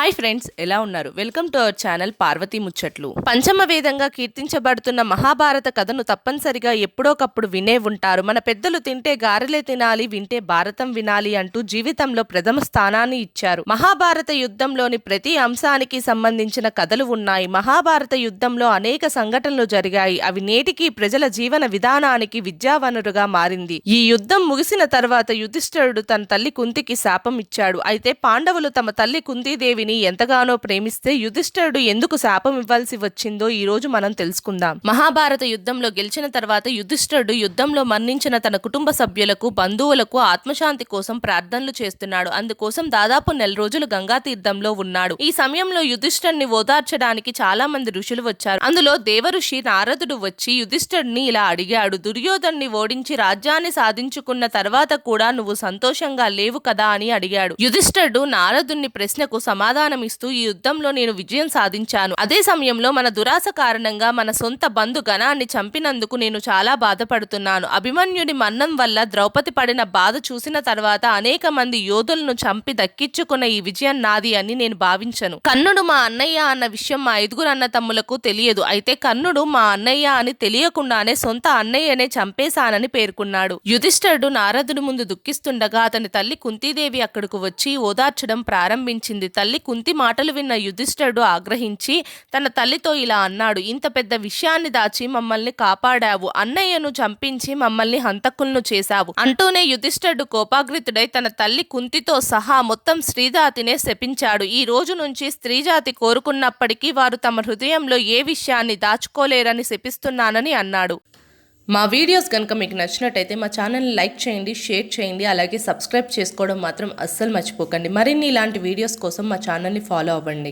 Hi friends, ఎలా ఉన్నారు? Welcome to our channel Parvati ముచ్చట్లు. పంచమ వేదంగా కీర్తించబడుతున్న మహాభారత కథను తప్పనిసరిగా ఎప్పుడోకప్పుడు వినే ఉంటారు. మన పెద్దలు తింటే గారెలే తినాలి, వింటే భారతం వినాలి అంటూ జీవితంలో ప్రథమ స్థానాన్ని ఇచ్చారు. మహాభారత యుద్ధంలోని ప్రతి అంశానికి సంబంధించిన కథలు ఉన్నాయి. మహాభారత యుద్ధంలో అనేక సంఘటనలు జరిగాయి. అవి నేటికి ప్రజల జీవన విధానానికి విద్యావనరుగా మారింది. ఈ యుద్ధం ముగిసిన తర్వాత యుధిష్ఠిరుడు తన తల్లి కుంతికి శాపం ఇచ్చాడు. అయితే పాండవులు తమ తల్లి కుంతీదేవిని ఎంతగానో ప్రేమిస్తే యుధిష్ఠిరుడు ఎందుకు శాపం ఇవ్వాల్సి వచ్చిందో ఈ రోజు మనం తెలుసుకుందాం. మహాభారత యుద్ధంలో గెలిచిన తర్వాత యుధిష్ఠిరుడు యుద్ధంలో మరణించిన తన కుటుంబ సభ్యులకు, బంధువులకు ఆత్మశాంతి కోసం ప్రార్థనలు చేస్తున్నాడు. అందుకోసం దాదాపు 1 రోజులు గంగా తీర్థంలో ఉన్నాడు. ఈ సమయంలో యుధిష్ఠిరుడిని ఓదార్చడానికి చాలా మంది ఋషులు వచ్చారు. అందులో దేవఋషి నారదుడు వచ్చి యుధిష్ఠిరుడిని ఇలా అడిగాడు. దుర్యోధన్ని ఓడించి రాజ్యాన్ని సాధించుకున్న తర్వాత కూడా నువ్వు సంతోషంగా లేవు కదా అని అడిగాడు. యుధిష్ఠిరుడు నారదుని ప్రశ్నకు సమాధానమిస్తూ, ఈ యుద్ధంలో నేను విజయం సాధించాను. అదే సమయంలో మన దురాశ కారణంగా మన సొంత బంధు గణాన్ని చంపినందుకు నేను చాలా బాధపడుతున్నాను. అభిమన్యుడి మరణం వల్ల ద్రౌపది పడిన బాధ చూసిన తర్వాత అనేక మంది యోధులను చంపి దక్కించుకున్న ఈ విజయం నాది అని నేను భావించను. కర్ణుడు మా అన్నయ్య అన్న విషయం మా 5 అన్న తమ్ములకు తెలియదు. అయితే కర్ణుడు మా అన్నయ్య అని తెలియకుండానే సొంత అన్నయ్యనే చంపేశానని పేర్కొన్నాడు. యుధిష్ఠిరుడు నారదుడి ముందు దుఃఖిస్తుండగా అతని తల్లి కుంతీదేవి అక్కడకు వచ్చి ఓదార్చడం ప్రారంభించింది. తల్లి కుంతి మాటలు విన్న యుధిష్ఠిరుడు ఆగ్రహించి తన తల్లితో ఇలా అన్నాడు. ఇంత పెద్ద విషయాన్ని దాచి మమ్మల్ని కాపాడావు, అన్నయ్యను చంపించి మమ్మల్ని హంతకులను చేశావు అంటూనే యుధిష్ఠిరుడు కోపాగ్రితుడై తన తల్లి కుంతితో సహా మొత్తం స్త్రీజాతినే శపించాడు. ఈ రోజు నుంచి స్త్రీజాతి కోరుకున్నప్పటికీ వారు తమ హృదయంలో ఏ విషయాన్ని దాచుకోలేరని శపిస్తున్నానని అన్నాడు. మా వీడియోస్ కనుక మీకు నచ్చినట్టయితే మా ఛానల్ని లైక్ చేయండి, షేర్ చేయండి, అలాగే సబ్స్క్రైబ్ చేసుకోవడం మాత్రం అస్సలు మర్చిపోకండి. మరిన్ని ఇలాంటి వీడియోస్ కోసం మా ఛానల్ని ఫాలో అవ్వండి.